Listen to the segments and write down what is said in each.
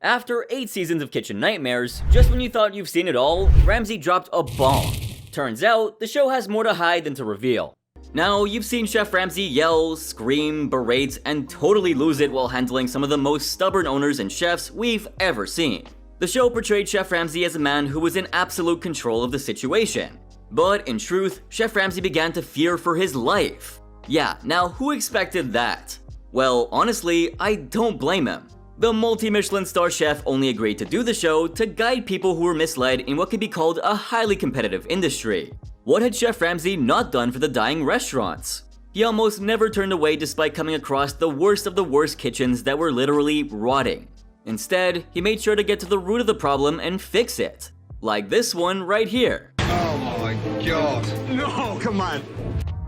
After 8 seasons of kitchen nightmares, just when you thought you've seen it all, Ramsay dropped a bomb. Turns out, the show has more to hide than to reveal. Now, you've seen Chef Ramsay yell, scream, berate, and totally lose it while handling some of the most stubborn owners and chefs we've ever seen. The show portrayed Chef Ramsay as a man who was in absolute control of the situation. But in truth, Chef Ramsay began to fear for his life. Yeah, now who expected that? Well, honestly, I don't blame him. The multi-Michelin star chef only agreed to do the show to guide people who were misled in what could be called a highly competitive industry. What had Chef Ramsay not done for the dying restaurants? He almost never turned away despite coming across the worst of the worst kitchens that were literally rotting. Instead, he made sure to get to the root of the problem and fix it. Like this one right here. Oh my god. No, come on.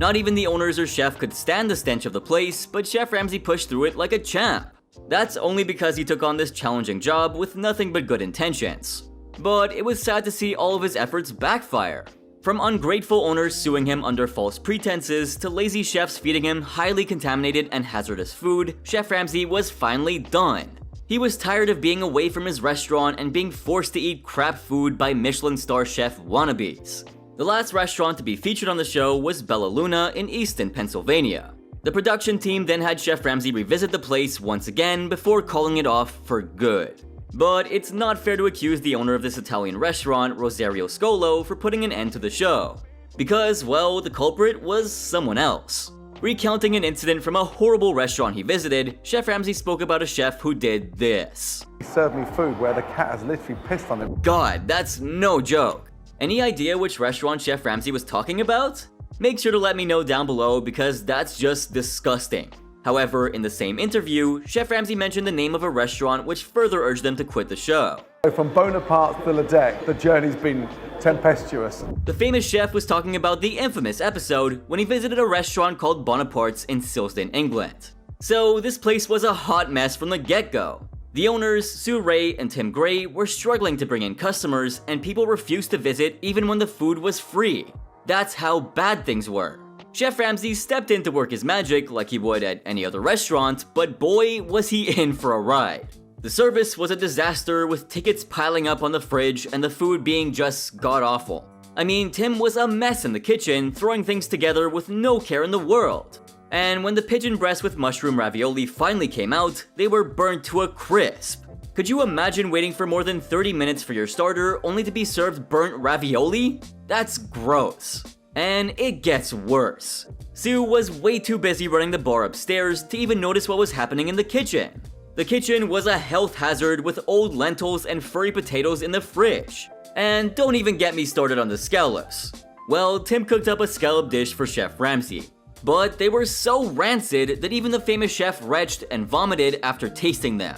Not even the owners or chef could stand the stench of the place, but Chef Ramsay pushed through it like a champ. That's only because he took on this challenging job with nothing but good intentions. But it was sad to see all of his efforts backfire. From ungrateful owners suing him under false pretenses to lazy chefs feeding him highly contaminated and hazardous food, Chef Ramsay was finally done. He was tired of being away from his restaurant and being forced to eat crap food by Michelin star chef wannabes. The last restaurant to be featured on the show was Bella Luna in Easton, Pennsylvania. The production team then had Chef Ramsay revisit the place once again before calling it off for good. But it's not fair to accuse the owner of this Italian restaurant, Rosario Scolo, for putting an end to the show. Because, well, the culprit was someone else. Recounting an incident from a horrible restaurant he visited, Chef Ramsay spoke about a chef who did this. He served me food where the cat has literally pissed on him. God, that's no joke. Any idea which restaurant Chef Ramsay was talking about? Make sure to let me know down below because that's just disgusting. However, in the same interview, Chef Ramsay mentioned the name of a restaurant which further urged them to quit the show. From Bonaparte to Le Deck, the journey's been tempestuous. The famous chef was talking about the infamous episode when he visited a restaurant called Bonaparte's in Silsden, England. So this place was a hot mess from the get-go. The owners, Sue Ray and Tim Gray, were struggling to bring in customers and people refused to visit even when the food was free. That's how bad things were. Chef Ramsay stepped in to work his magic like he would at any other restaurant, but boy was he in for a ride. The service was a disaster with tickets piling up on the fridge and the food being just god-awful. I mean, Tim was a mess in the kitchen, throwing things together with no care in the world. And when the pigeon breast with mushroom ravioli finally came out, they were burnt to a crisp. Could you imagine waiting for more than 30 minutes for your starter only to be served burnt ravioli? That's gross. And it gets worse. Sue was way too busy running the bar upstairs to even notice what was happening in the kitchen. The kitchen was a health hazard with old lentils and furry potatoes in the fridge. And don't even get me started on the scallops. Well, Tim cooked up a scallop dish for Chef Ramsay. But they were so rancid that even the famous chef retched and vomited after tasting them.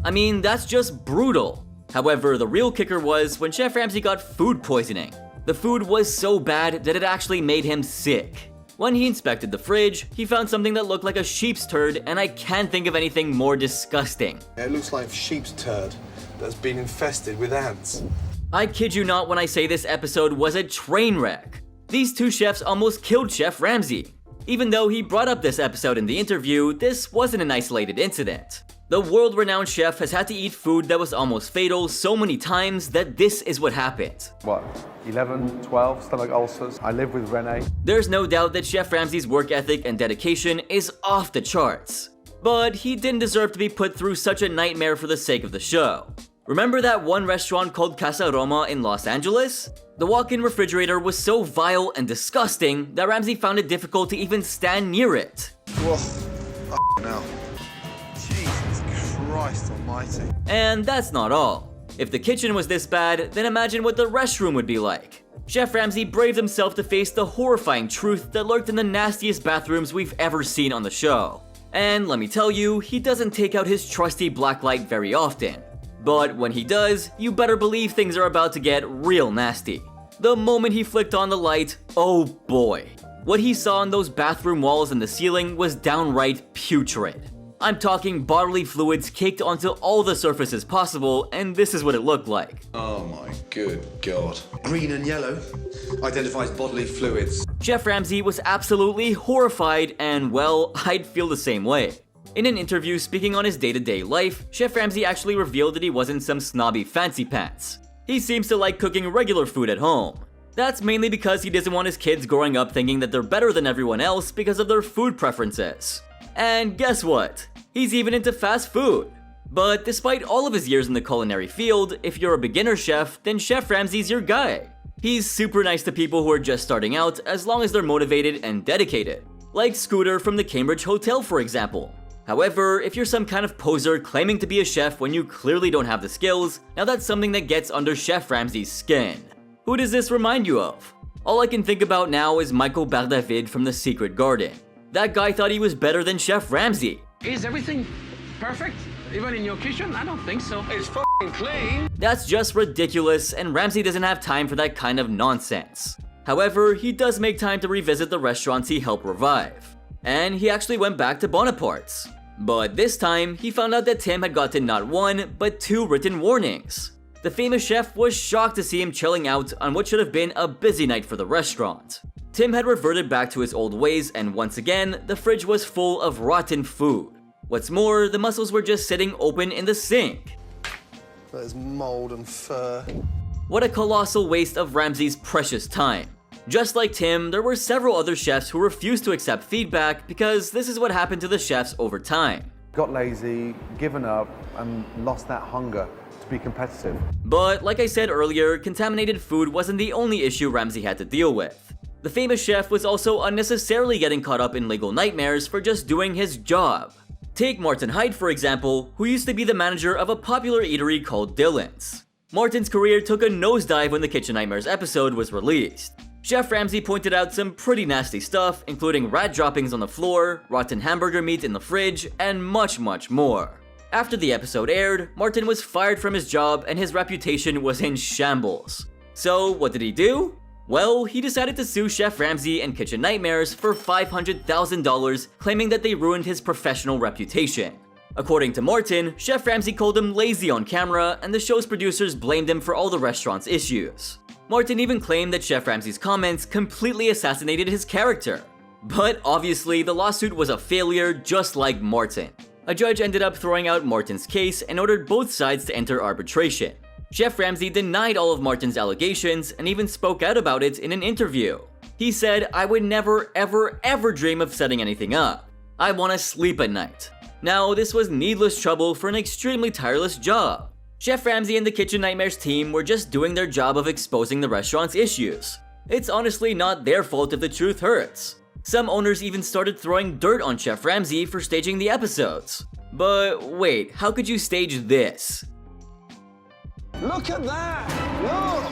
I mean, that's just brutal. However, the real kicker was when Chef Ramsay got food poisoning. The food was so bad that it actually made him sick. When he inspected the fridge, he found something that looked like a sheep's turd, and I can't think of anything more disgusting. It looks like sheep's turd that's been infested with ants. I kid you not when I say this episode was a train wreck. These two chefs almost killed Chef Ramsay. Even though he brought up this episode in the interview, this wasn't an isolated incident. The world-renowned chef has had to eat food that was almost fatal so many times that this is what happened. 11, 12 stomach ulcers. I live with Renee. There's no doubt that Chef Ramsay's work ethic and dedication is off the charts. But he didn't deserve to be put through such a nightmare for the sake of the show. Remember that one restaurant called Casa Roma in Los Angeles? The walk-in refrigerator was so vile and disgusting that Ramsay found it difficult to even stand near it. Whoa, no. Jesus Christ almighty. And that's not all. If the kitchen was this bad, then imagine what the restroom would be like. Chef Ramsay braved himself to face the horrifying truth that lurked in the nastiest bathrooms we've ever seen on the show. And let me tell you, he doesn't take out his trusty blacklight very often. But when he does, you better believe things are about to get real nasty. The moment he flicked on the light, oh boy. What he saw on those bathroom walls and the ceiling was downright putrid. I'm talking bodily fluids caked onto all the surfaces possible, and this is what it looked like. Oh my good God. Green and yellow identifies bodily fluids. Chef Ramsay was absolutely horrified, and well, I'd feel the same way. In an interview speaking on his day-to-day life, Chef Ramsay actually revealed that he wasn't some snobby fancy pants. He seems to like cooking regular food at home. That's mainly because he doesn't want his kids growing up thinking that they're better than everyone else because of their food preferences. And guess what? He's even into fast food. But despite all of his years in the culinary field, if you're a beginner chef, then Chef Ramsay's your guy. He's super nice to people who are just starting out as long as they're motivated and dedicated. Like Scooter from the Cambridge Hotel, for example. However, if you're some kind of poser claiming to be a chef when you clearly don't have the skills, now that's something that gets under Chef Ramsay's skin. Who does this remind you of? All I can think about now is Michael Bardavid from The Secret Garden. That guy thought he was better than Chef Ramsay. Is everything perfect? Even in your kitchen? I don't think so. It's f***ing clean. That's just ridiculous, and Ramsay doesn't have time for that kind of nonsense. However, he does make time to revisit the restaurants he helped revive. And he actually went back to Bonaparte's. But this time, he found out that Tim had gotten not one, but 2 written warnings. The famous chef was shocked to see him chilling out on what should have been a busy night for the restaurant. Tim had reverted back to his old ways, and once again, the fridge was full of rotten food. What's more, the mussels were just sitting open in the sink. There's mold and fur. What a colossal waste of Ramsay's precious time. Just like Tim, there were several other chefs who refused to accept feedback because this is what happened to the chefs over time. Got lazy, given up, and lost that hunger to be competitive. But like I said earlier, contaminated food wasn't the only issue Ramsay had to deal with. The famous chef was also unnecessarily getting caught up in legal nightmares for just doing his job. Take Martin Hyde, for example, who used to be the manager of a popular eatery called Dylan's. Martin's career took a nosedive when the Kitchen Nightmares episode was released. Chef Ramsay pointed out some pretty nasty stuff, including rat droppings on the floor, rotten hamburger meat in the fridge, and much more. After the episode aired, Martin was fired from his job and his reputation was in shambles. So what did he do? Well, he decided to sue Chef Ramsay and Kitchen Nightmares for $500,000, claiming that they ruined his professional reputation. According to Martin, Chef Ramsay called him lazy on camera, and the show's producers blamed him for all the restaurant's issues. Martin even claimed that Chef Ramsay's comments completely assassinated his character. But obviously, the lawsuit was a failure, just like Martin. A judge ended up throwing out Martin's case and ordered both sides to enter arbitration. Chef Ramsay denied all of Martin's allegations and even spoke out about it in an interview. He said, "I would never ever dream of setting anything up. I want to sleep at night." Now, this was needless trouble for an extremely tireless job. Chef Ramsay and the Kitchen Nightmares team were just doing their job of exposing the restaurant's issues. It's honestly not their fault if the truth hurts. Some owners even started throwing dirt on Chef Ramsay for staging the episodes. But wait, how could you stage this? Look at that!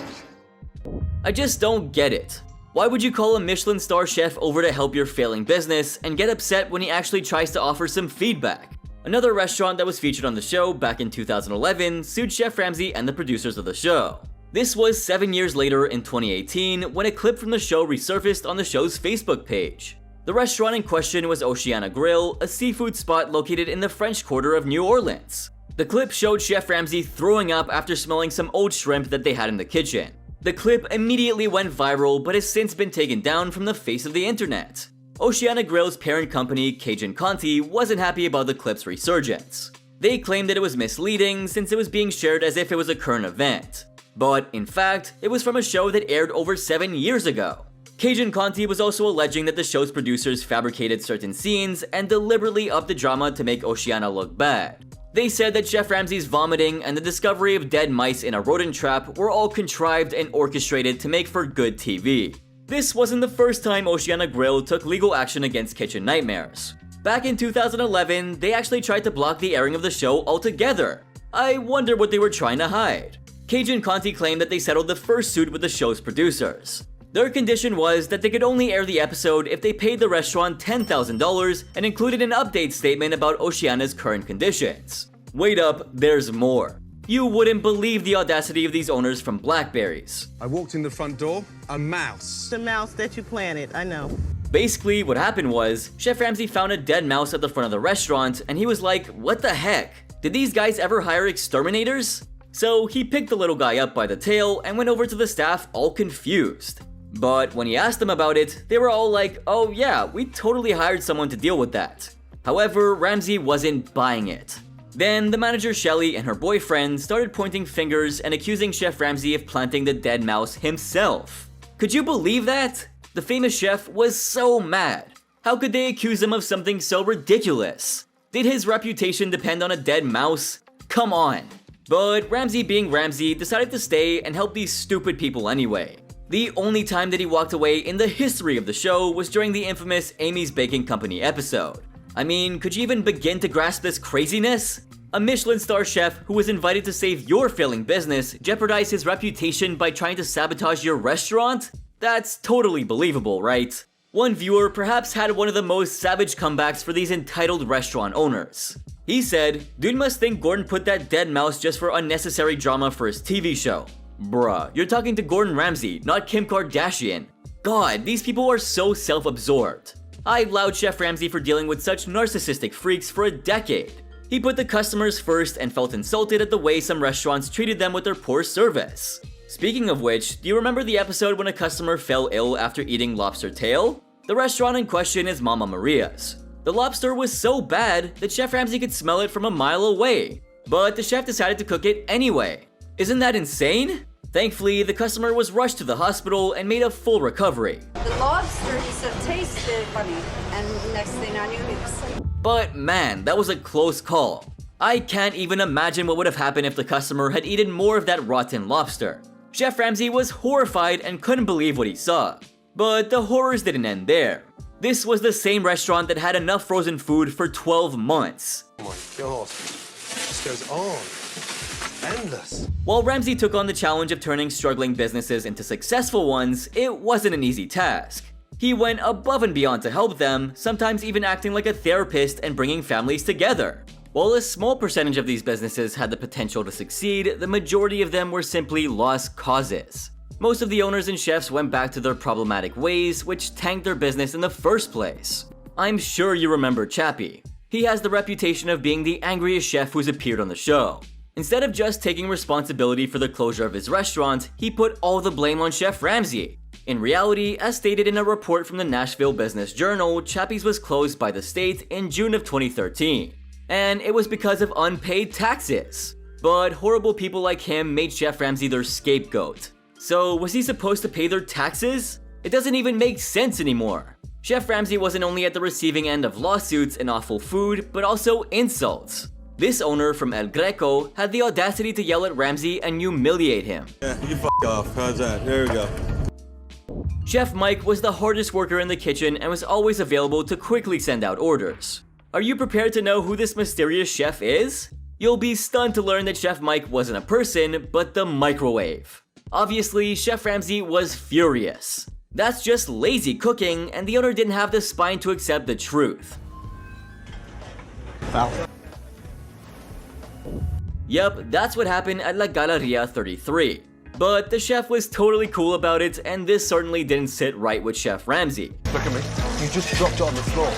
Look! I just don't get it. Why would you call a Michelin star chef over to help your failing business and get upset when he actually tries to offer some feedback? Another restaurant that was featured on the show back in 2011 sued Chef Ramsay and the producers of the show. This was 7 years later in 2018 when a clip from the show resurfaced on the show's Facebook page. The restaurant in question was Oceana Grill, a seafood spot located in the French Quarter of New Orleans. The clip showed Chef Ramsay throwing up after smelling some old shrimp that they had in the kitchen. The clip immediately went viral but has since been taken down from the face of the internet. Oceana Grill's parent company, Cajun Conti, wasn't happy about the clip's resurgence. They claimed that it was misleading since it was being shared as if it was a current event. But in fact, it was from a show that aired over 7 years ago. Cajun Conti was also alleging that the show's producers fabricated certain scenes and deliberately upped the drama to make Oceana look bad. They said that Chef Ramsay's vomiting and the discovery of dead mice in a rodent trap were all contrived and orchestrated to make for good TV. This wasn't the first time Oceana Grill took legal action against Kitchen Nightmares. Back in 2011, they actually tried to block the airing of the show altogether. I wonder what they were trying to hide. Cajun Conti claimed that they settled the first suit with the show's producers. Their condition was that they could only air the episode if they paid the restaurant $10,000 and included an update statement about Oceana's current conditions. Wait up, there's more. You wouldn't believe the audacity of these owners from Blackberries. I walked in the front door, a mouse. The mouse that you planted, I know. Basically, what happened was, Chef Ramsay found a dead mouse at the front of the restaurant, and he was like, what the heck? Did these guys ever hire exterminators? So he picked the little guy up by the tail and went over to the staff all confused. But when he asked them about it, they were all like, oh yeah, we totally hired someone to deal with that. However, Ramsay wasn't buying it. Then the manager Shelley and her boyfriend started pointing fingers and accusing Chef Ramsay of planting the dead mouse himself. Could you believe that? The famous chef was so mad. How could they accuse him of something so ridiculous? Did his reputation depend on a dead mouse? Come on. But Ramsay, being Ramsay, decided to stay and help these stupid people anyway. The only time that he walked away in the history of the show was during the infamous Amy's Baking Company episode. I mean, could you even begin to grasp this craziness? A Michelin star chef who was invited to save your failing business jeopardized his reputation by trying to sabotage your restaurant? That's totally believable, right? One viewer perhaps had one of the most savage comebacks for these entitled restaurant owners. He said, "Dude must think Gordon put that dead mouse just for unnecessary drama for his TV show." Bruh, you're talking to Gordon Ramsay, not Kim Kardashian. God, these people are so self-absorbed. I allowed Chef Ramsay for dealing with such narcissistic freaks for a decade. He put the customers first and felt insulted at the way some restaurants treated them with their poor service. Speaking of which, do you remember the episode when a customer fell ill after eating lobster tail? The restaurant in question is Mama Maria's. The lobster was so bad that Chef Ramsay could smell it from a mile away, but the chef decided to cook it anyway. Isn't that insane? Thankfully, the customer was rushed to the hospital and made a full recovery. The lobster, he said, tasted funny, and next thing I knew, he was sick. But man, that was a close call. I can't even imagine what would have happened if the customer had eaten more of that rotten lobster. Chef Ramsay was horrified and couldn't believe what he saw. But the horrors didn't end there. This was the same restaurant that had enough frozen food for 12 months. Oh my God. This goes on. Endless. While Ramsay took on the challenge of turning struggling businesses into successful ones, it wasn't an easy task. He went above and beyond to help them, sometimes even acting like a therapist and bringing families together. While a small percentage of these businesses had the potential to succeed, the majority of them were simply lost causes. Most of the owners and chefs went back to their problematic ways, which tanked their business in the first place. I'm sure you remember Chappie. He has the reputation of being the angriest chef who's appeared on the show. Instead of just taking responsibility for the closure of his restaurant, he put all the blame on Chef Ramsay. In reality, as stated in a report from the Nashville Business Journal, Chappie's was closed by the state in June of 2013. And it was because of unpaid taxes. But horrible people like him made Chef Ramsay their scapegoat. So was he supposed to pay their taxes? It doesn't even make sense anymore. Chef Ramsay wasn't only at the receiving end of lawsuits and awful food, but also insults. This owner from El Greco had the audacity to yell at Ramsay and humiliate him. Yeah, you f*** off. How's that? There we go. Chef Mike was the hardest worker in the kitchen and was always available to quickly send out orders. Are you prepared to know who this mysterious chef is? You'll be stunned to learn that Chef Mike wasn't a person, but the microwave. Obviously, Chef Ramsay was furious. That's just lazy cooking, and the owner didn't have the spine to accept the truth. Foul. Yep, that's what happened at La Galleria 33. But the chef was totally cool about it, and this certainly didn't sit right with Chef Ramsay. Look at me. You just dropped it on the floor.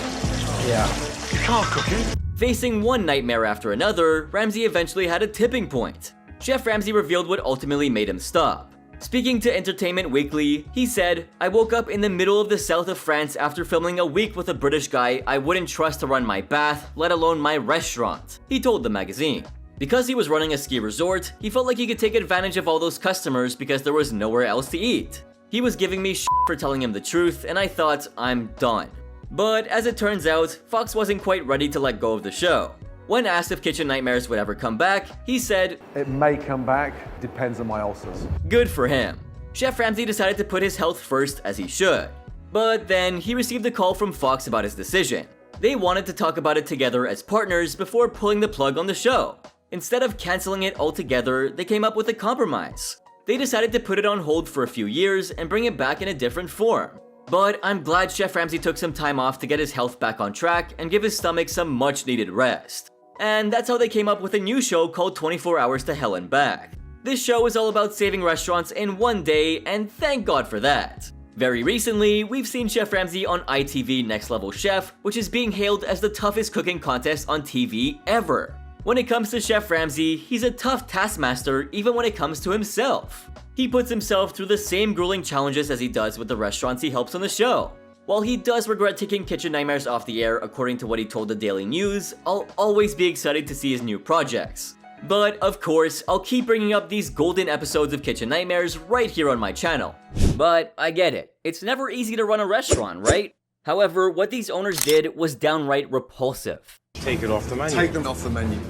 Yeah. You can't cook it. Facing one nightmare after another, Ramsay eventually had a tipping point. Chef Ramsay revealed what ultimately made him stop. Speaking to Entertainment Weekly, he said, "I woke up in the middle of the south of France after filming a week with a British guy I wouldn't trust to run my bath, let alone my restaurant," he told the magazine. Because he was running a ski resort, he felt like he could take advantage of all those customers because there was nowhere else to eat. He was giving me shit for telling him the truth, and I thought, I'm done. But as it turns out, Fox wasn't quite ready to let go of the show. When asked if Kitchen Nightmares would ever come back, he said, It may come back, depends on my ulcers. good for him. Chef Ramsay decided to put his health first, as he should. But then he received a call from Fox about his decision. They wanted to talk about it together as partners before pulling the plug on the show. Instead of canceling it altogether, they came up with a compromise. They decided to put it on hold for a few years and bring it back in a different form. But I'm glad Chef Ramsay took some time off to get his health back on track and give his stomach some much needed rest. And that's how they came up with a new show called 24 Hours to Hell and Back. This show is all about saving restaurants in one day, and thank God for that. Very recently, we've seen Chef Ramsay on ITV Next Level Chef, which is being hailed as the toughest cooking contest on TV ever. When it comes to Chef Ramsay, he's a tough taskmaster even when it comes to himself. He puts himself through the same grueling challenges as he does with the restaurants he helps on the show. While he does regret taking Kitchen Nightmares off the air according to what he told the Daily News, I'll always be excited to see his new projects. But of course, I'll keep bringing up these golden episodes of Kitchen Nightmares right here on my channel. But I get it, it's never easy to run a restaurant, right? However, what these owners did was downright repulsive. Take it off the menu. Take them off the menu.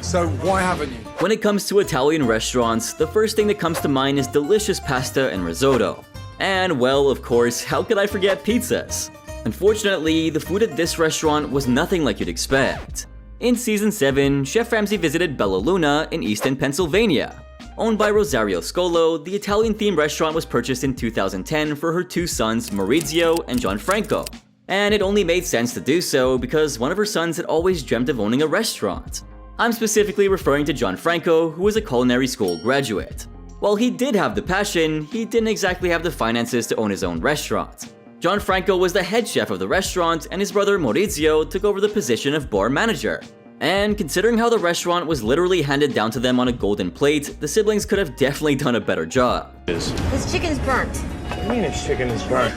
So why haven't you? When it comes to Italian restaurants, the first thing that comes to mind is delicious pasta and risotto. And well, of course, how could I forget pizzas? Unfortunately, the food at this restaurant was nothing like you'd expect. In Season 7, Chef Ramsay visited Bella Luna in Easton, Pennsylvania. Owned by Rosario Scolo, the Italian-themed restaurant was purchased in 2010 for her two sons, Maurizio and Gianfranco. And it only made sense to do so because one of her sons had always dreamt of owning a restaurant. I'm specifically referring to Gianfranco, who was a culinary school graduate. While he did have the passion, he didn't exactly have the finances to own his own restaurant. Gianfranco was the head chef of the restaurant, and his brother Maurizio took over the position of bar manager. And considering how the restaurant was literally handed down to them on a golden plate, the siblings could have definitely done a better job. This chicken's burnt. What do you mean this chicken is burnt?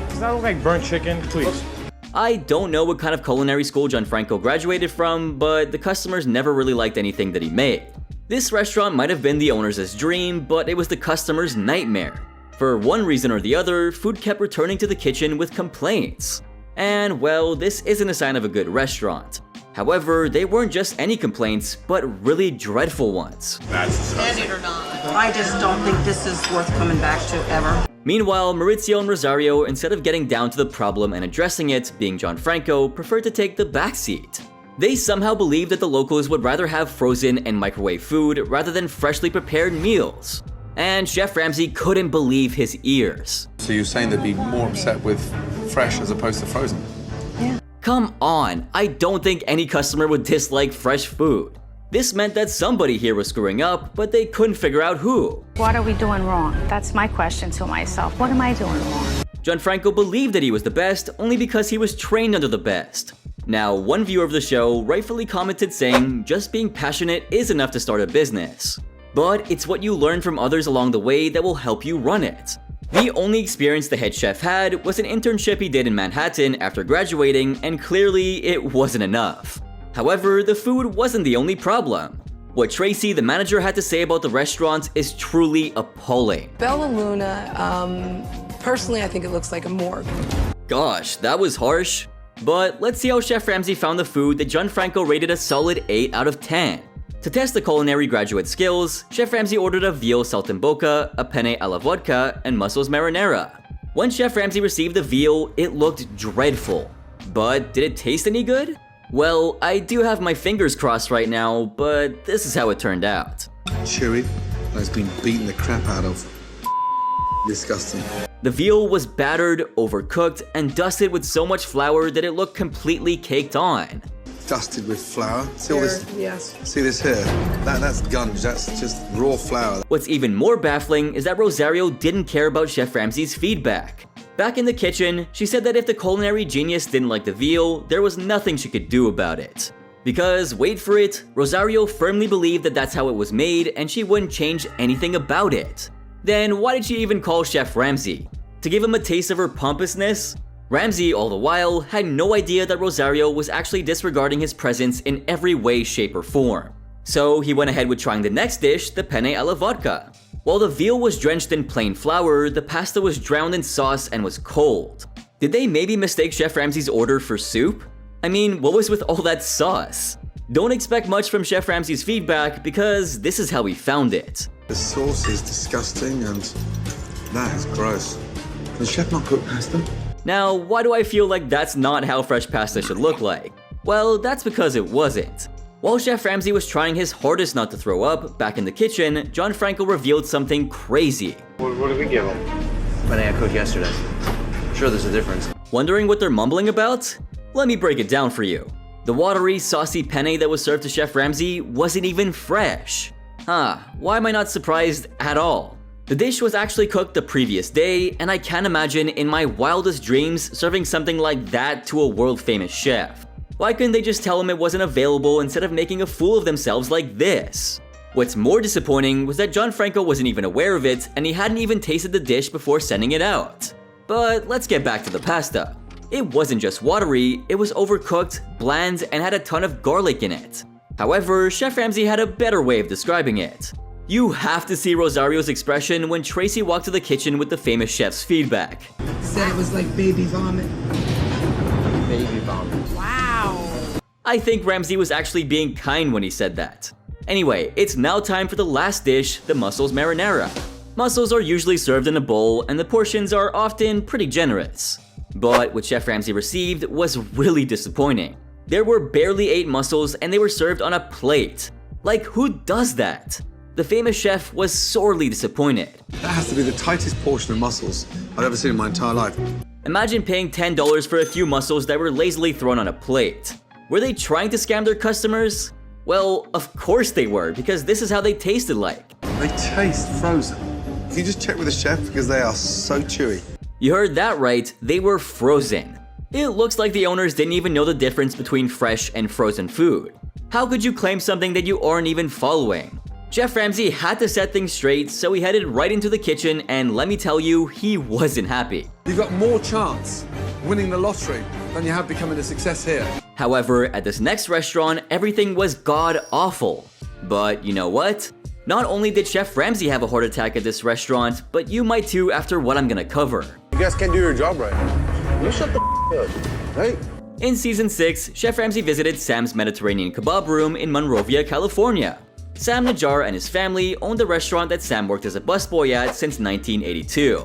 Does that look like burnt chicken? Please. I don't know what kind of culinary school Gianfranco graduated from, but the customers never really liked anything that he made. This restaurant might have been the owner's dream, but it was the customer's nightmare. For one reason or the other, food kept returning to the kitchen with complaints. And well, this isn't a sign of a good restaurant. However, they weren't just any complaints, but really dreadful ones. Standard or not? I just don't think this is worth coming back to ever. Meanwhile, Maurizio and Rosario, instead of getting down to the problem and addressing it, being Gianfranco, preferred to take the backseat. They somehow believed that the locals would rather have frozen and microwave food rather than freshly prepared meals. And Chef Ramsay couldn't believe his ears. So you're saying they'd be more upset with fresh as opposed to frozen? Come on, I don't think any customer would dislike fresh food. This meant that somebody here was screwing up, but they couldn't figure out who. What are we doing wrong? That's my question to myself. What am I doing wrong? Gianfranco believed that he was the best only because he was trained under the best. Now, one viewer of the show rightfully commented saying, just being passionate is enough to start a business. But it's what you learn from others along the way that will help you run it. The only experience the head chef had was an internship he did in Manhattan after graduating, and clearly it wasn't enough. However, the food wasn't the only problem. What Tracy, the manager, had to say about the restaurant is truly appalling. Bella Luna, personally I think it looks like a morgue. Gosh, that was harsh. But let's see how Chef Ramsay found the food that Gianfranco rated a solid 8 out of 10. To test the culinary graduate skills, Chef Ramsay ordered a veal saltimbocca, a penne alla vodka, and mussels marinara. When Chef Ramsay received the veal, it looked dreadful. But did it taste any good? Well, I do have my fingers crossed right now, but this is how it turned out. Chewy, like it's been beaten the crap out of. Disgusting. The veal was battered, overcooked, and dusted with so much flour that it looked completely caked on. Dusted with flour. See all this? Yes. See this here? That's gunge. That's just raw flour. What's even more baffling is that Rosario didn't care about Chef Ramsay's feedback. Back in the kitchen, she said that if the culinary genius didn't like the veal, there was nothing she could do about it. Because, wait for it, Rosario firmly believed that that's how it was made and she wouldn't change anything about it. Then why did she even call Chef Ramsay? To give him a taste of her pompousness? Ramsay, all the while, had no idea that Rosario was actually disregarding his presence in every way, shape, or form. So he went ahead with trying the next dish, the penne alla vodka. While the veal was drenched in plain flour, the pasta was drowned in sauce and was cold. Did they maybe mistake Chef Ramsay's order for soup? I mean, what was with all that sauce? Don't expect much from Chef Ramsay's feedback because this is how he found it. The sauce is disgusting and that is gross. Can the chef not cook pasta? Now, why do I feel like that's not how fresh pasta should look like? Well, that's because it wasn't. While Chef Ramsay was trying his hardest not to throw up, back in the kitchen, Gianfranco revealed something crazy. What did we give him? Penne I cooked yesterday. Sure, there's a difference. Wondering what they're mumbling about? Let me break it down for you. The watery, saucy penne that was served to Chef Ramsay wasn't even fresh. Why am I not surprised at all? The dish was actually cooked the previous day, and I can't imagine in my wildest dreams serving something like that to a world-famous chef. Why couldn't they just tell him it wasn't available instead of making a fool of themselves like this? What's more disappointing was that Gianfranco wasn't even aware of it, and he hadn't even tasted the dish before sending it out. But let's get back to the pasta. It wasn't just watery, it was overcooked, bland, and had a ton of garlic in it. However, Chef Ramsay had a better way of describing it. You have to see Rosario's expression when Tracy walked to the kitchen with the famous chef's feedback. Said it was like baby vomit. Baby vomit. Wow. I think Ramsay was actually being kind when he said that. Anyway, it's now time for the last dish, the mussels marinara. Mussels are usually served in a bowl, and the portions are often pretty generous. But what Chef Ramsay received was really disappointing. There were barely 8 mussels and they were served on a plate. Like, who does that? The famous chef was sorely disappointed. That has to be the tightest portion of mussels I've ever seen in my entire life. Imagine paying $10 for a few mussels that were lazily thrown on a plate. Were they trying to scam their customers? Well, of course they were, because this is how they tasted like. They taste frozen. Can you just check with the chef because they are so chewy? You heard that right, they were frozen. It looks like the owners didn't even know the difference between fresh and frozen food. How could you claim something that you aren't even following? Chef Ramsay had to set things straight, so he headed right into the kitchen, and let me tell you, he wasn't happy. You've got more chance winning the lottery than you have becoming a success here. However, at this next restaurant, everything was god-awful. But you know what? Not only did Chef Ramsay have a heart attack at this restaurant, but you might too after what I'm gonna cover. You guys can't do your job right. You shut the up. Hey. In season 6, Chef Ramsay visited Sam's Mediterranean Kebab Room in Monrovia, California. Sam Najjar and his family owned the restaurant that Sam worked as a busboy at since 1982.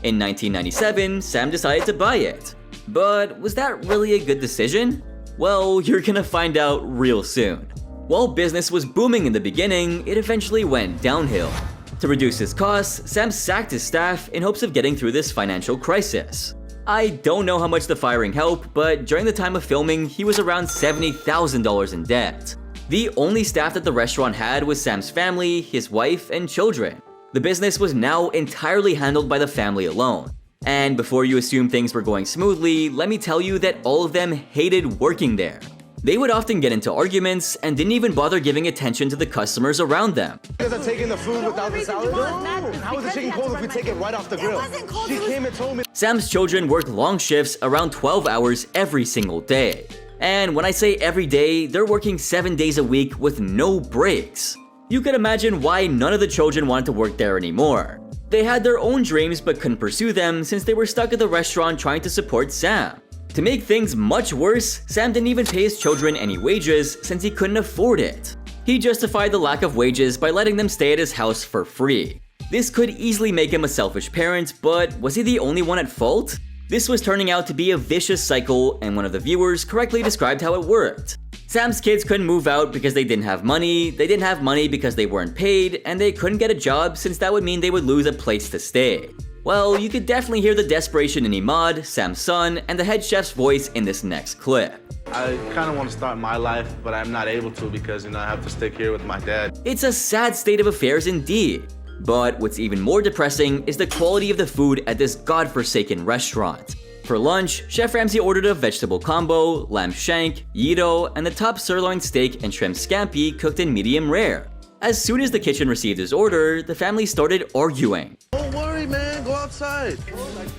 In 1997, Sam decided to buy it. But was that really a good decision? Well, you're gonna find out real soon. While business was booming in the beginning, it eventually went downhill. To reduce his costs, Sam sacked his staff in hopes of getting through this financial crisis. I don't know how much the firing helped, but during the time of filming, he was around $70,000 in debt. The only staff that the restaurant had was Sam's family, his wife, and children. The business was now entirely handled by the family alone. And before you assume things were going smoothly, let me tell you that all of them hated working there. They would often get into arguments and didn't even bother giving attention to the customers around them. You guys are taking the food without the salad? No. How is the chicken cold if we take it right off the grill? She came and told me. Sam's children worked long shifts around 12 hours every single day. And when I say every day, they're working 7 days a week with no breaks. You can imagine why none of the children wanted to work there anymore. They had their own dreams but couldn't pursue them since they were stuck at the restaurant trying to support Sam. To make things much worse, Sam didn't even pay his children any wages since he couldn't afford it. He justified the lack of wages by letting them stay at his house for free. This could easily make him a selfish parent, but was he the only one at fault? This was turning out to be a vicious cycle, and one of the viewers correctly described how it worked. Sam's kids couldn't move out because they didn't have money because they weren't paid, and they couldn't get a job since that would mean they would lose a place to stay. Well, you could definitely hear the desperation in Imad, Sam's son, and the head chef's voice in this next clip. I kind of want to start my life, but I'm not able to because, I have to stick here with my dad. It's a sad state of affairs indeed. But what's even more depressing is the quality of the food at this godforsaken restaurant. For lunch, Chef Ramsay ordered a vegetable combo, lamb shank, gyro, and the top sirloin steak and shrimp scampi cooked in medium rare. As soon as the kitchen received his order, the family started arguing. Don't worry, man. Go outside.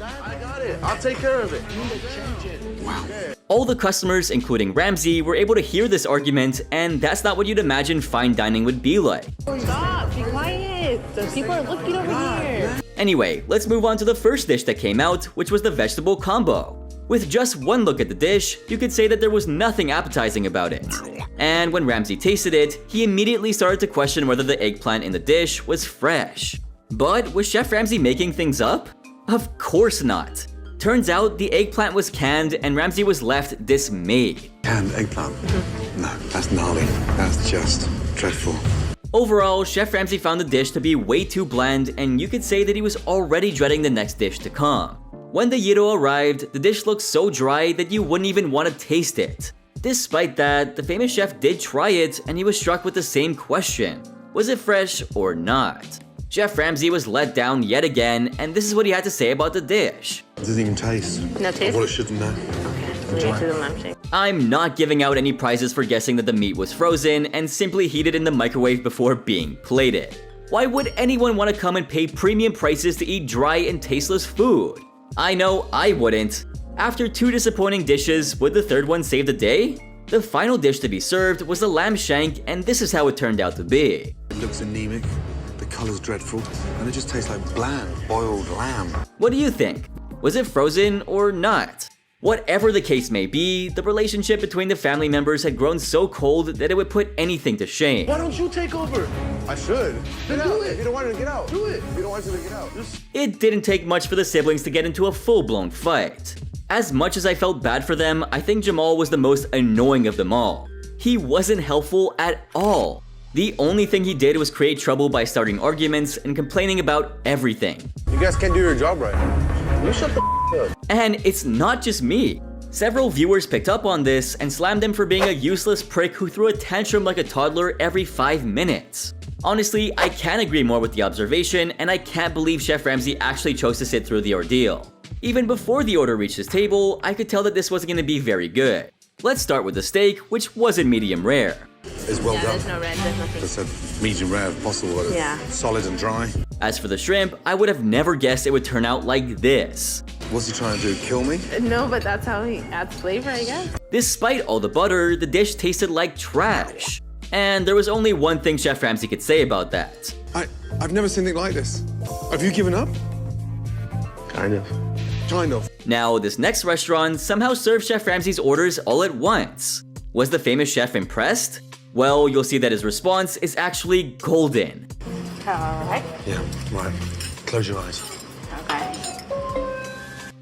I got it. I'll take care of it. Wow. All the customers, including Ramsay, were able to hear this argument, and that's not what you'd imagine fine dining would be like. Stop, be quiet. The people are looking over here. Anyway, let's move on to the first dish that came out, which was the vegetable combo. With just one look at the dish, you could say that there was nothing appetizing about it. And when Ramsay tasted it, he immediately started to question whether the eggplant in the dish was fresh. But was Chef Ramsay making things up? Of course not. Turns out the eggplant was canned and Ramsay was left dismayed. Canned eggplant? No, that's gnarly. That's just dreadful. Overall, Chef Ramsay found the dish to be way too bland, and you could say that he was already dreading the next dish to come. When the gyro arrived, the dish looked so dry that you wouldn't even want to taste it. Despite that, the famous chef did try it, and he was struck with the same question. Was it fresh or not? Chef Ramsay was let down yet again, and this is what he had to say about the dish. It doesn't even taste. No taste? Well, it shouldn't know. Okay, leave it to the lamb shank. I'm not giving out any prizes for guessing that the meat was frozen and simply heated in the microwave before being plated. Why would anyone want to come and pay premium prices to eat dry and tasteless food? I know I wouldn't. After 2 disappointing dishes, would the third one save the day? The final dish to be served was the lamb shank, and this is how it turned out to be. It looks anemic, the color's dreadful, and it just tastes like bland, boiled lamb. What do you think? Was it frozen or not? Whatever the case may be, the relationship between the family members had grown so cold that it would put anything to shame. Why don't you take over? I should. Then do it. You don't want her to get out. Do it. You don't want her to get out. It didn't take much for the siblings to get into a full-blown fight. As much as I felt bad for them, I think Jamal was the most annoying of them all. He wasn't helpful at all. The only thing he did was create trouble by starting arguments and complaining about everything. You guys can't do your job right. You shut the up. And it's not just me. Several viewers picked up on this and slammed him for being a useless prick who threw a tantrum like a toddler every 5 minutes. Honestly, I can't agree more with the observation, and I can't believe Chef Ramsay actually chose to sit through the ordeal. Even before the order reached his table, I could tell that this wasn't going to be very good. Let's start with the steak, which wasn't medium rare. It's well done. There's no red, there's nothing. Just said medium rare if possible. Yeah. Solid and dry. As for the shrimp, I would have never guessed it would turn out like this. What's he trying to do, kill me? No, but that's how he adds flavor, I guess. Despite all the butter, the dish tasted like trash. And there was only one thing Chef Ramsay could say about that. I've never seen anything like this. Have you given up? Kind of. Kind of. Now, this next restaurant somehow served Chef Ramsay's orders all at once. Was the famous chef impressed? Well, you'll see that his response is actually golden. Alright. Yeah, right. Close your eyes. Okay.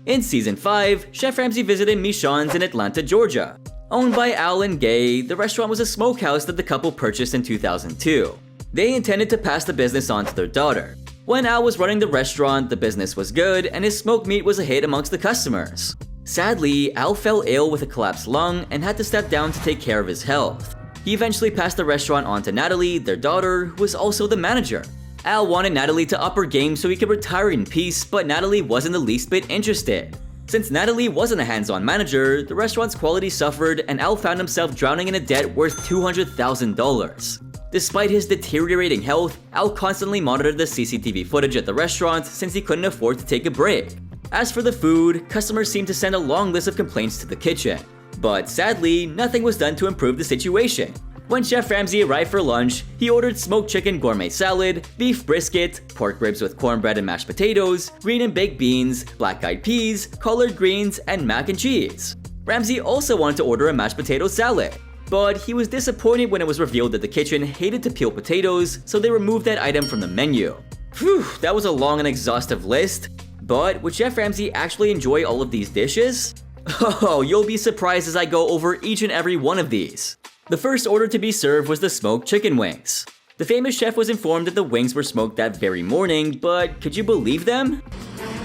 In Season 5, Chef Ramsay visited Michonne's in Atlanta, Georgia. Owned by Al and Gay, the restaurant was a smokehouse that the couple purchased in 2002. They intended to pass the business on to their daughter. When Al was running the restaurant, the business was good, and his smoked meat was a hit amongst the customers. Sadly, Al fell ill with a collapsed lung and had to step down to take care of his health. He eventually passed the restaurant on to Natalie, their daughter, who was also the manager. Al wanted Natalie to up her game so he could retire in peace, but Natalie wasn't the least bit interested. Since Natalie wasn't a hands-on manager, the restaurant's quality suffered and Al found himself drowning in a debt worth $200,000. Despite his deteriorating health, Al constantly monitored the CCTV footage at the restaurant since he couldn't afford to take a break. As for the food, customers seemed to send a long list of complaints to the kitchen. But sadly, nothing was done to improve the situation. When Chef Ramsay arrived for lunch, he ordered smoked chicken gourmet salad, beef brisket, pork ribs with cornbread and mashed potatoes, green and baked beans, black-eyed peas, collard greens, and mac and cheese. Ramsay also wanted to order a mashed potato salad, but he was disappointed when it was revealed that the kitchen hated to peel potatoes, so they removed that item from the menu. Phew, that was a long and exhaustive list. But would Chef Ramsay actually enjoy all of these dishes? Oh, you'll be surprised as I go over each and every one of these. The first order to be served was the smoked chicken wings. The famous chef was informed that the wings were smoked that very morning, but could you believe them?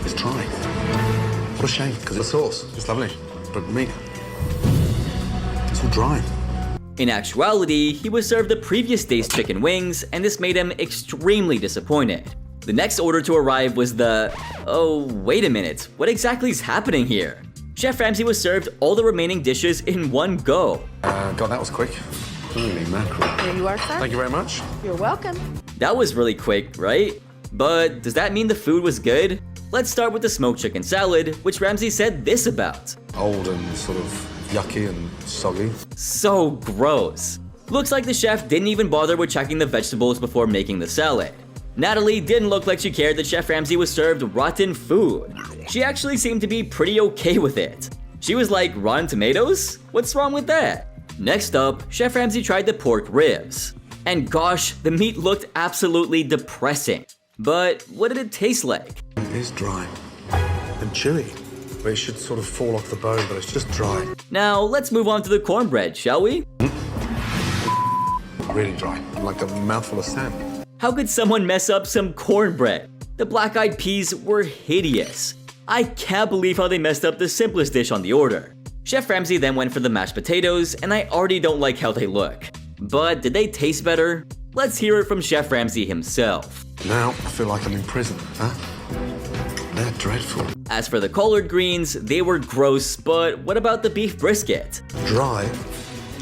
It's dry. What a shame, because the sauce is lovely, but meat, it's all dry. In actuality, he was served the previous day's chicken wings, and this made him extremely disappointed. The next order to arrive was the... oh, wait a minute, what exactly is happening here? Chef Ramsay was served all the remaining dishes in one go. God, that was quick. Holy mackerel. Here you are, sir. Thank you very much. You're welcome. That was really quick, right? But does that mean the food was good? Let's start with the smoked chicken salad, which Ramsay said this about. Old and sort of yucky and soggy. So gross. Looks like the chef didn't even bother with checking the vegetables before making the salad. Natalie didn't look like she cared that Chef Ramsay was served rotten food. She actually seemed to be pretty okay with it. She was like, rotten tomatoes? What's wrong with that? Next up, Chef Ramsay tried the pork ribs. And gosh, the meat looked absolutely depressing. But what did it taste like? It is dry and chewy. But it should sort of fall off the bone, but it's just dry. Now, let's move on to the cornbread, shall we? Really dry, like a mouthful of sand. How could someone mess up some cornbread? The black-eyed peas were hideous. I can't believe how they messed up the simplest dish on the order. Chef Ramsay then went for the mashed potatoes, and I already don't like how they look. But did they taste better? Let's hear it from Chef Ramsay himself. Now I feel like I'm in prison, huh? They're dreadful. As for the collard greens, they were gross, but what about the beef brisket? Dry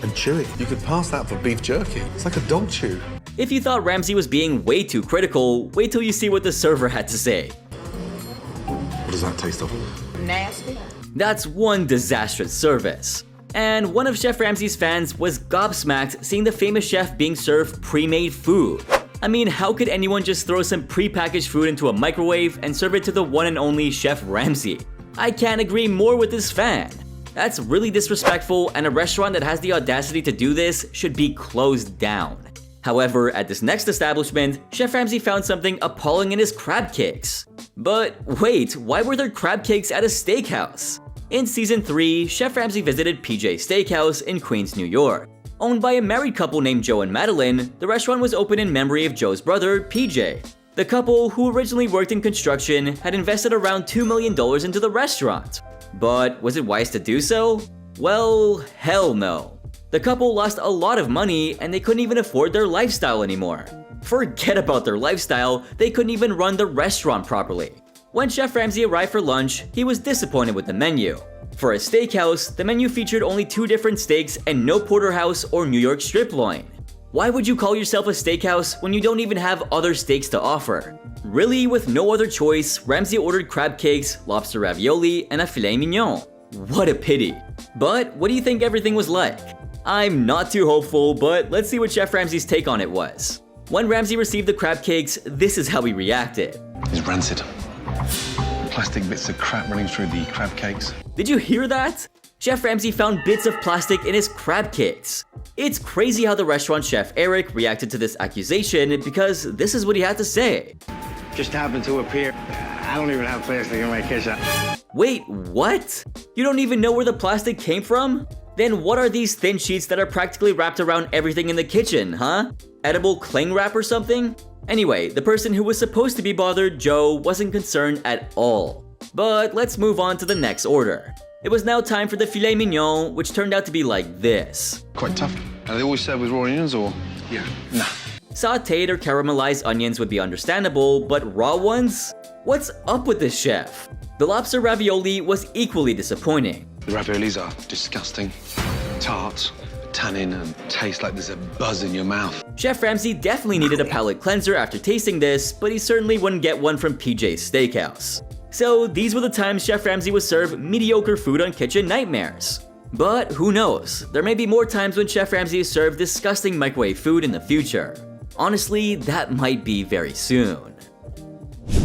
and chewy. You could pass that for beef jerky. It's like a dog chew. If you thought Ramsay was being way too critical, wait till you see what the server had to say. What does that taste of? Nasty. That's one disastrous service. And one of Chef Ramsay's fans was gobsmacked seeing the famous chef being served pre-made food. I mean, how could anyone just throw some pre-packaged food into a microwave and serve it to the one and only Chef Ramsay? I can't agree more with this fan. That's really disrespectful, and a restaurant that has the audacity to do this should be closed down. However, at this next establishment, Chef Ramsay found something appalling in his crab cakes. But wait, why were there crab cakes at a steakhouse? In season 3, Chef Ramsay visited PJ Steakhouse in Queens, New York. Owned by a married couple named Joe and Madeline, the restaurant was opened in memory of Joe's brother, PJ. The couple, who originally worked in construction, had invested around $2 million into the restaurant. But was it wise to do so? Well, hell no. The couple lost a lot of money and they couldn't even afford their lifestyle anymore. Forget about their lifestyle, they couldn't even run the restaurant properly. When Chef Ramsay arrived for lunch, he was disappointed with the menu. For a steakhouse, the menu featured only 2 different steaks and no porterhouse or New York strip loin. Why would you call yourself a steakhouse when you don't even have other steaks to offer? Really, with no other choice, Ramsay ordered crab cakes, lobster ravioli, and a filet mignon. What a pity. But what do you think everything was like? I'm not too hopeful, but let's see what Chef Ramsay's take on it was. When Ramsay received the crab cakes, this is how he reacted. It's rancid. Plastic bits of crap running through the crab cakes. Did you hear that? Chef Ramsay found bits of plastic in his crab cakes. It's crazy how the restaurant chef Eric reacted to this accusation because this is what he had to say. Just happened to appear. I don't even have plastic in my kitchen. Wait, what? You don't even know where the plastic came from? Then what are these thin sheets that are practically wrapped around everything in the kitchen, huh? Edible cling wrap or something? Anyway, the person who was supposed to be bothered, Joe, wasn't concerned at all. But let's move on to the next order. It was now time for the filet mignon, which turned out to be like this. Quite tough. Are they always served with raw onions or? Yeah. Nah. Sauteed or caramelized onions would be understandable, but raw ones? What's up with this chef? The lobster ravioli was equally disappointing. The raviolis are disgusting. Tart, tannin, and taste like there's a buzz in your mouth. Chef Ramsay definitely needed a palate cleanser after tasting this, but he certainly wouldn't get one from PJ's Steakhouse. So these were the times Chef Ramsay was served mediocre food on Kitchen Nightmares. But who knows, there may be more times when Chef Ramsay is served disgusting microwave food in the future. Honestly, that might be very soon.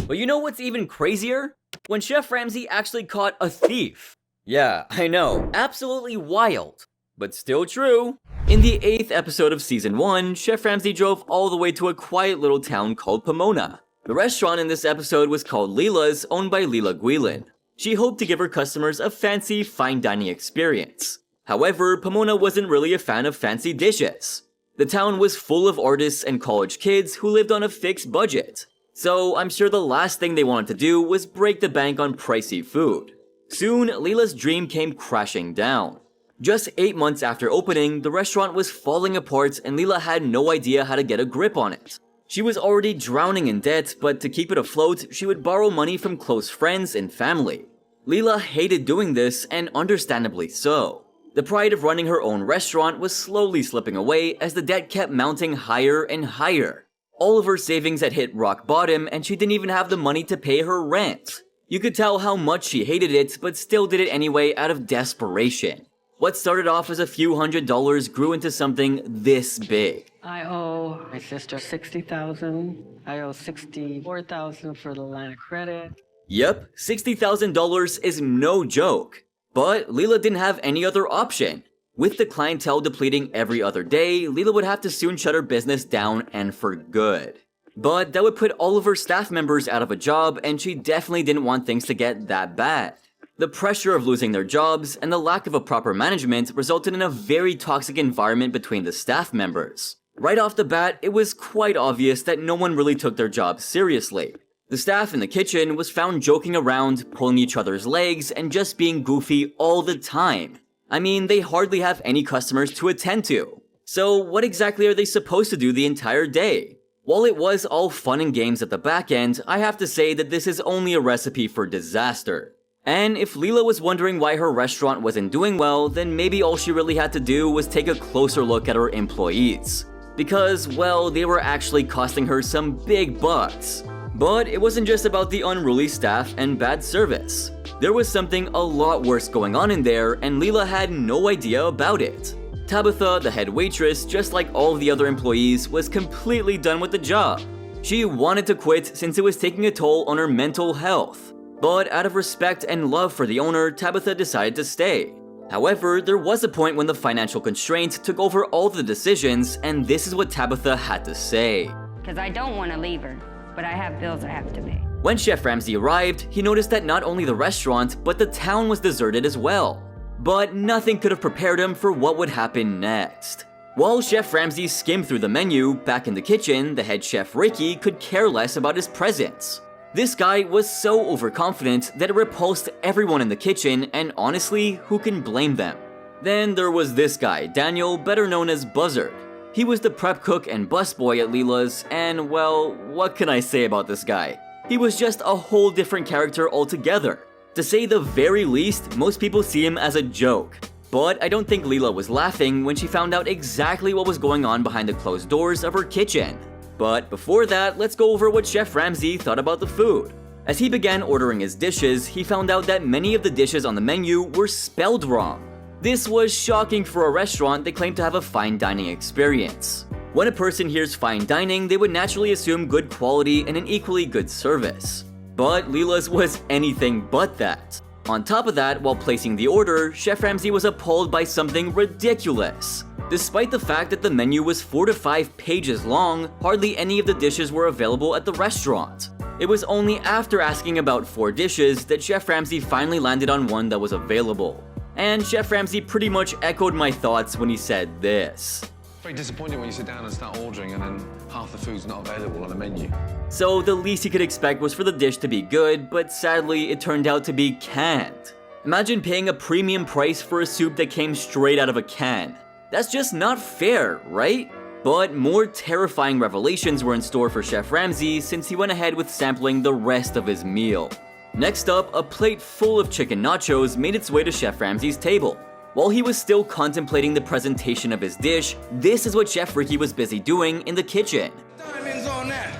But you know what's even crazier? When Chef Ramsay actually caught a thief. Yeah, I know, absolutely wild, but still true. In the 8th episode of season 1, Chef Ramsay drove all the way to a quiet little town called Pomona. The restaurant in this episode was called Leela's, owned by Leela Guilin. She hoped to give her customers a fancy, fine dining experience. However, Pomona wasn't really a fan of fancy dishes. The town was full of artists and college kids who lived on a fixed budget. So I'm sure the last thing they wanted to do was break the bank on pricey food. Soon, Leela's dream came crashing down. Just 8 months after opening, the restaurant was falling apart and Leela had no idea how to get a grip on it. She was already drowning in debt, but to keep it afloat, she would borrow money from close friends and family. Leela hated doing this, and understandably so. The pride of running her own restaurant was slowly slipping away as the debt kept mounting higher and higher. All of her savings had hit rock bottom and she didn't even have the money to pay her rent. You could tell how much she hated it, but still did it anyway out of desperation. What started off as a few $100s grew into something this big. I owe my sister $60,000. I owe $64,000 for the line of credit. Yep, $60,000 is no joke. But Leela didn't have any other option. With the clientele depleting every other day, Leela would have to soon shut her business down and for good. But that would put all of her staff members out of a job, and she definitely didn't want things to get that bad. The pressure of losing their jobs and the lack of a proper management resulted in a very toxic environment between the staff members. Right off the bat, it was quite obvious that no one really took their jobs seriously. The staff in the kitchen was found joking around, pulling each other's legs, and just being goofy all the time. I mean, they hardly have any customers to attend to. So what exactly are they supposed to do the entire day? While it was all fun and games at the back end, I have to say that this is only a recipe for disaster. And if Leela was wondering why her restaurant wasn't doing well, then maybe all she really had to do was take a closer look at her employees. Because, well, they were actually costing her some big bucks. But it wasn't just about the unruly staff and bad service. There was something a lot worse going on in there, and Leela had no idea about it. Tabitha, the head waitress, just like all of the other employees, was completely done with the job. She wanted to quit since it was taking a toll on her mental health. But out of respect and love for the owner, Tabitha decided to stay. However, there was a point when the financial constraints took over all the decisions, and this is what Tabitha had to say. Because I don't want to leave her, but I have bills I have to pay. When Chef Ramsay arrived, he noticed that not only the restaurant, but the town was deserted as well. But nothing could have prepared him for what would happen next. While Chef Ramsay skimmed through the menu, back in the kitchen, the head chef Ricky could care less about his presence. This guy was so overconfident that it repulsed everyone in the kitchen, and honestly, who can blame them? Then there was this guy, Daniel, better known as Buzzard. He was the prep cook and busboy at Leela's, and well, what can I say about this guy? He was just a whole different character altogether. To say the very least, most people see him as a joke. But I don't think Leela was laughing when she found out exactly what was going on behind the closed doors of her kitchen. But before that, let's go over what Chef Ramsay thought about the food. As he began ordering his dishes, he found out that many of the dishes on the menu were spelled wrong. This was shocking for a restaurant that claimed to have a fine dining experience. When a person hears fine dining, they would naturally assume good quality and an equally good service. But Leela's was anything but that. On top of that, while placing the order, Chef Ramsay was appalled by something ridiculous. Despite the fact that the menu was 4 to 5 pages long, hardly any of the dishes were available at the restaurant. It was only after asking about 4 dishes that Chef Ramsay finally landed on one that was available. And Chef Ramsay pretty much echoed my thoughts when he said this. Very disappointing when you sit down and start ordering and then half the food's not available on the menu. So the least he could expect was for the dish to be good, but sadly it turned out to be canned. Imagine paying a premium price for a soup that came straight out of a can. That's just not fair, right? But more terrifying revelations were in store for Chef Ramsay since he went ahead with sampling the rest of his meal. Next up, a plate full of chicken nachos made its way to Chef Ramsay's table. While he was still contemplating the presentation of his dish, this is what Chef Ricky was busy doing in the kitchen. Diamonds on that.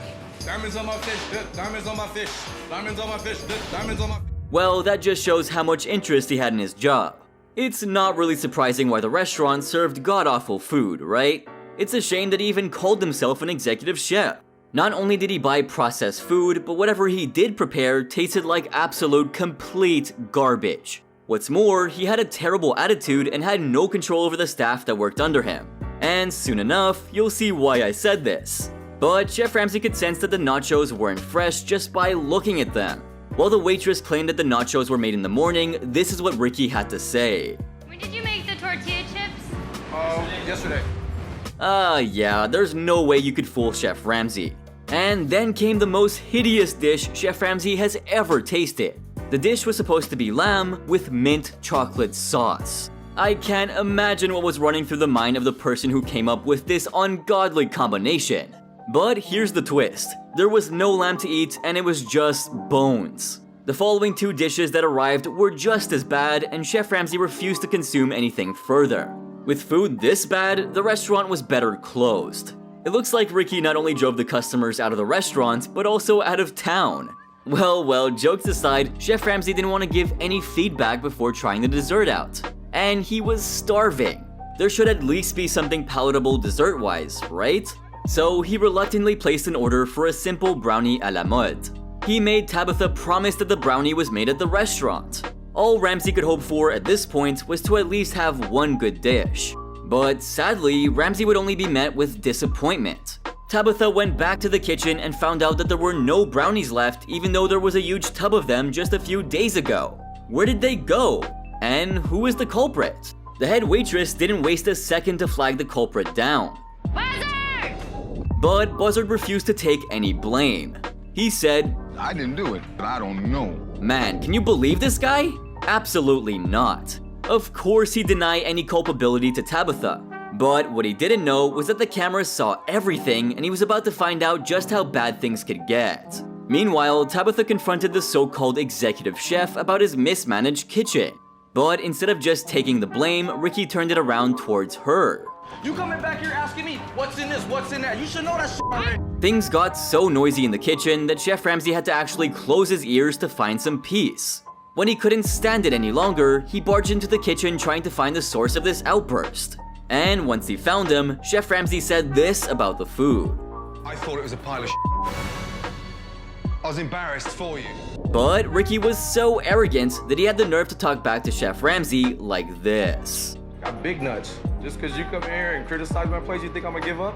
Diamonds on my fish. Diamonds on my fish. Diamonds on my fish. Diamonds on my... Well, that just shows how much interest he had in his job. It's not really surprising why the restaurant served god-awful food, right? It's a shame that he even called himself an executive chef. Not only did he buy processed food, but whatever he did prepare tasted like absolute complete garbage. What's more, he had a terrible attitude and had no control over the staff that worked under him. And soon enough, you'll see why I said this. But Chef Ramsay could sense that the nachos weren't fresh just by looking at them. While the waitress claimed that the nachos were made in the morning, this is what Ricky had to say. When did you make the tortilla chips? Yesterday. Yeah, there's no way you could fool Chef Ramsay. And then came the most hideous dish Chef Ramsay has ever tasted. The dish was supposed to be lamb with mint chocolate sauce. I can't imagine what was running through the mind of the person who came up with this ungodly combination. But here's the twist. There was no lamb to eat and it was just bones. The following 2 dishes that arrived were just as bad and Chef Ramsay refused to consume anything further. With food this bad, the restaurant was better closed. It looks like Ricky not only drove the customers out of the restaurant, but also out of town. Well, jokes aside, Chef Ramsay didn't want to give any feedback before trying the dessert out. And he was starving. There should at least be something palatable dessert-wise, right? So he reluctantly placed an order for a simple brownie à la mode. He made Tabitha promise that the brownie was made at the restaurant. All Ramsay could hope for at this point was to at least have one good dish. But sadly, Ramsay would only be met with disappointment. Tabitha went back to the kitchen and found out that there were no brownies left even though there was a huge tub of them just a few days ago. Where did they go? And who is the culprit? The head waitress didn't waste a second to flag the culprit down. Buzzard! But Buzzard refused to take any blame. He said, I didn't do it, but I don't know. Man, can you believe this guy? Absolutely not. Of course he denied any culpability to Tabitha. But what he didn't know was that the cameras saw everything and he was about to find out just how bad things could get. Meanwhile, Tabitha confronted the so-called executive chef about his mismanaged kitchen. But instead of just taking the blame, Ricky turned it around towards her. You coming back here asking me what's in this, what's in that? You should know that shit already. Things got so noisy in the kitchen that Chef Ramsay had to actually close his ears to find some peace. When he couldn't stand it any longer, he barged into the kitchen trying to find the source of this outburst. And once he found him, Chef Ramsay said this about the food. I thought it was a pile of shit. I was embarrassed for you. But Ricky was so arrogant that he had the nerve to talk back to Chef Ramsay like this. Got big nuts. Just because you come here and criticize my place, you think I'm gonna give up?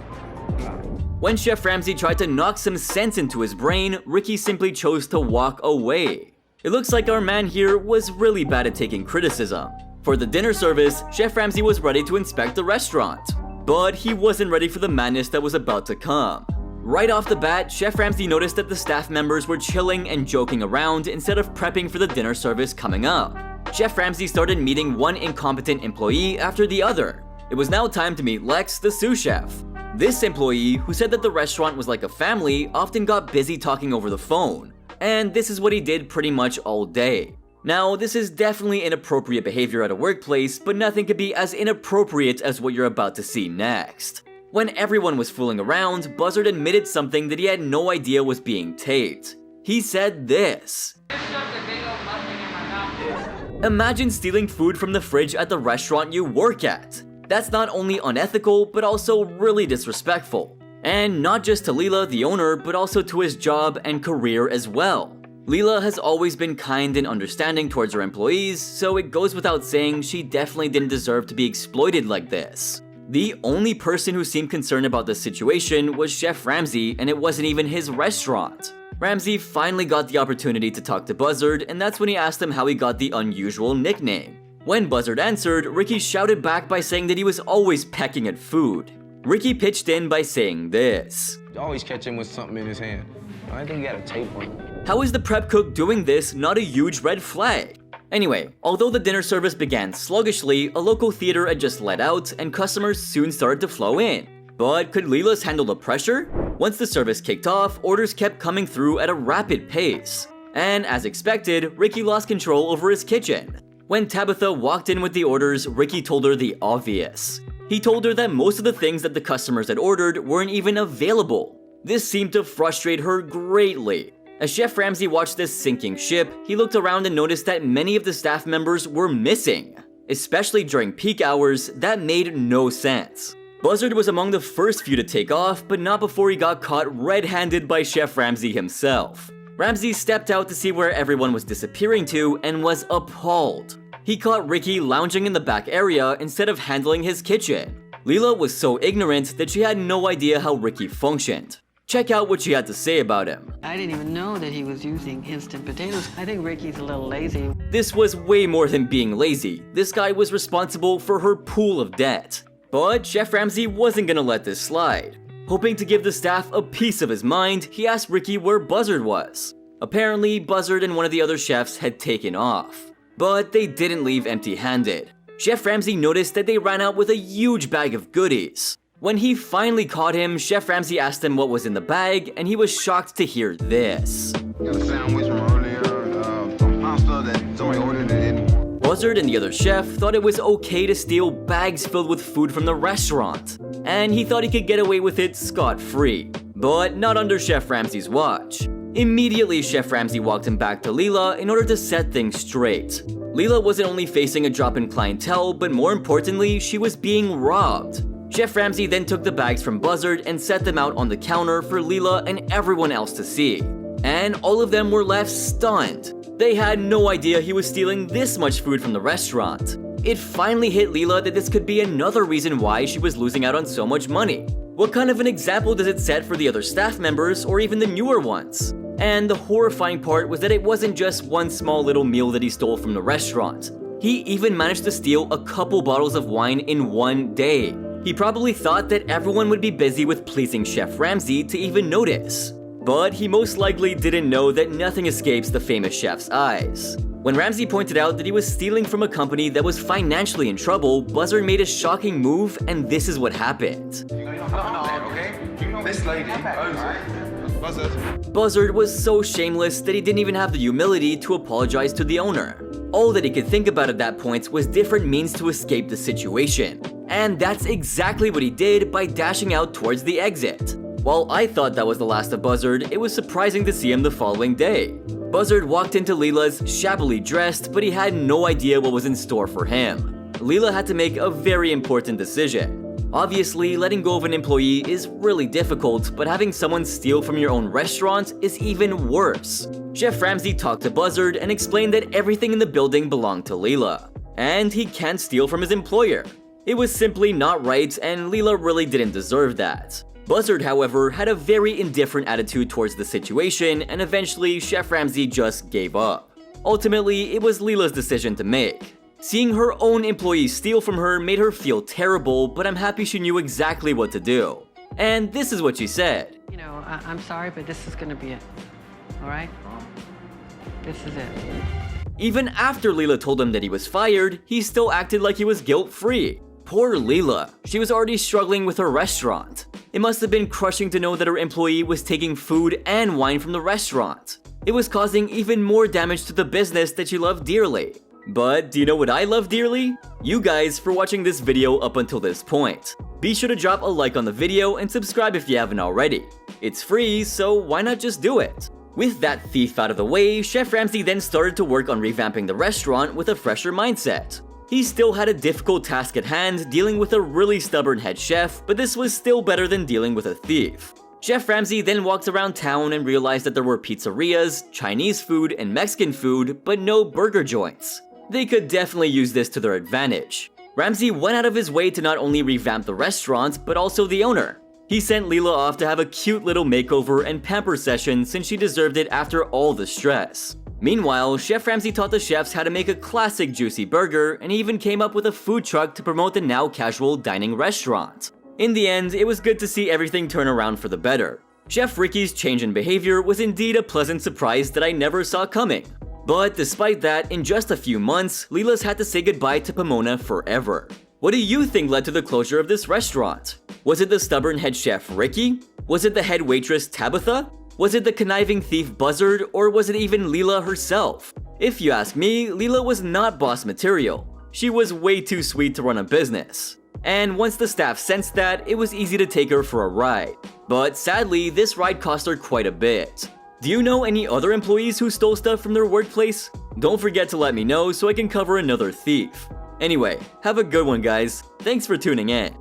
Nah. When Chef Ramsay tried to knock some sense into his brain, Ricky simply chose to walk away. It looks like our man here was really bad at taking criticism. For the dinner service, Chef Ramsay was ready to inspect the restaurant. But he wasn't ready for the madness that was about to come. Right off the bat, Chef Ramsay noticed that the staff members were chilling and joking around instead of prepping for the dinner service coming up. Chef Ramsay started meeting one incompetent employee after the other. It was now time to meet Lex, the sous chef. This employee, who said that the restaurant was like a family, often got busy talking over the phone. And this is what he did pretty much all day. Now, this is definitely inappropriate behavior at a workplace, but nothing could be as inappropriate as what you're about to see next. When everyone was fooling around, Buzzard admitted something that he had no idea was being taped. He said this. Imagine stealing food from the fridge at the restaurant you work at. That's not only unethical, but also really disrespectful. And not just to Leela, the owner, but also to his job and career as well. Leela has always been kind and understanding towards her employees, so it goes without saying she definitely didn't deserve to be exploited like this. The only person who seemed concerned about this situation was Chef Ramsay, and it wasn't even his restaurant. Ramsay finally got the opportunity to talk to Buzzard, and that's when he asked him how he got the unusual nickname. When Buzzard answered, Ricky shouted back by saying that he was always pecking at food. Ricky pitched in by saying this. You always catch him with something in his hand. I think he got a tape on him. How is the prep cook doing this not a huge red flag? Anyway, although the dinner service began sluggishly, a local theater had just let out and customers soon started to flow in. But could Leela's handle the pressure? Once the service kicked off, orders kept coming through at a rapid pace. And as expected, Ricky lost control over his kitchen. When Tabitha walked in with the orders, Ricky told her the obvious. He told her that most of the things that the customers had ordered weren't even available. This seemed to frustrate her greatly. As Chef Ramsay watched this sinking ship, he looked around and noticed that many of the staff members were missing. Especially during peak hours, that made no sense. Buzzard was among the first few to take off, but not before he got caught red-handed by Chef Ramsay himself. Ramsay stepped out to see where everyone was disappearing to and was appalled. He caught Ricky lounging in the back area instead of handling his kitchen. Leela was so ignorant that she had no idea how Ricky functioned. Check out what she had to say about him. I didn't even know that he was using instant potatoes. I think Ricky's a little lazy. This was way more than being lazy. This guy was responsible for her pool of debt. But Chef Ramsay wasn't gonna let this slide. Hoping to give the staff a piece of his mind, he asked Ricky where Buzzard was. Apparently, Buzzard and one of the other chefs had taken off. But they didn't leave empty-handed. Chef Ramsay noticed that they ran out with a huge bag of goodies. When he finally caught him, Chef Ramsay asked him what was in the bag, and he was shocked to hear this. Got a sandwich from earlier, some pasta that somebody ordered and didn't. Buzzard and the other chef thought it was okay to steal bags filled with food from the restaurant, and he thought he could get away with it scot-free. But not under Chef Ramsay's watch. Immediately, Chef Ramsay walked him back to Leela in order to set things straight. Leela wasn't only facing a drop in clientele, but more importantly, she was being robbed. Chef Ramsay then took the bags from Buzzard and set them out on the counter for Leela and everyone else to see. And all of them were left stunned. They had no idea he was stealing this much food from the restaurant. It finally hit Leela that this could be another reason why she was losing out on so much money. What kind of an example does it set for the other staff members or even the newer ones? And the horrifying part was that it wasn't just one small little meal that he stole from the restaurant. He even managed to steal a couple bottles of wine in one day. He probably thought that everyone would be busy with pleasing Chef Ramsay to even notice. But he most likely didn't know that nothing escapes the famous chef's eyes. When Ramsay pointed out that he was stealing from a company that was financially in trouble, Buzzard made a shocking move, and this is what happened. This lady Buzzard was so shameless that he didn't even have the humility to apologize to the owner. All that he could think about at that point was different means to escape the situation. And that's exactly what he did by dashing out towards the exit. While I thought that was the last of Buzzard, it was surprising to see him the following day. Buzzard walked into Leela's shabbily dressed, but he had no idea what was in store for him. Leela had to make a very important decision. Obviously, letting go of an employee is really difficult, but having someone steal from your own restaurant is even worse. Chef Ramsay talked to Buzzard and explained that everything in the building belonged to Leela, and he can't steal from his employer. It was simply not right, and Leela really didn't deserve that. Buzzard, however, had a very indifferent attitude towards the situation, and eventually Chef Ramsay just gave up. Ultimately, it was Leela's decision to make. Seeing her own employees steal from her made her feel terrible, but I'm happy she knew exactly what to do. And this is what she said. You know, I'm sorry, but this is gonna be it. All right? This is it. Even after Leela told him that he was fired, he still acted like he was guilt-free. Poor Leela. She was already struggling with her restaurant. It must have been crushing to know that her employee was taking food and wine from the restaurant. It was causing even more damage to the business that she loved dearly. But do you know what I love dearly? You guys for watching this video up until this point. Be sure to drop a like on the video and subscribe if you haven't already. It's free, so why not just do it? With that thief out of the way, Chef Ramsay then started to work on revamping the restaurant with a fresher mindset. He still had a difficult task at hand, dealing with a really stubborn head chef, but this was still better than dealing with a thief. Chef Ramsay then walked around town and realized that there were pizzerias, Chinese food, and Mexican food, but no burger joints. They could definitely use this to their advantage. Ramsay went out of his way to not only revamp the restaurant, but also the owner. He sent Leela off to have a cute little makeover and pamper session since she deserved it after all the stress. Meanwhile, Chef Ramsay taught the chefs how to make a classic juicy burger, and he even came up with a food truck to promote the now casual dining restaurant. In the end, it was good to see everything turn around for the better. Chef Ricky's change in behavior was indeed a pleasant surprise that I never saw coming. But despite that, in just a few months, Leela's had to say goodbye to Pomona forever. What do you think led to the closure of this restaurant? Was it the stubborn head chef Ricky? Was it the head waitress Tabitha? Was it the conniving thief Buzzard, or was it even Leela herself? If you ask me, Leela was not boss material. She was way too sweet to run a business. And once the staff sensed that, it was easy to take her for a ride. But sadly, this ride cost her quite a bit. Do you know any other employees who stole stuff from their workplace? Don't forget to let me know so I can cover another thief. Anyway, have a good one guys. Thanks for tuning in.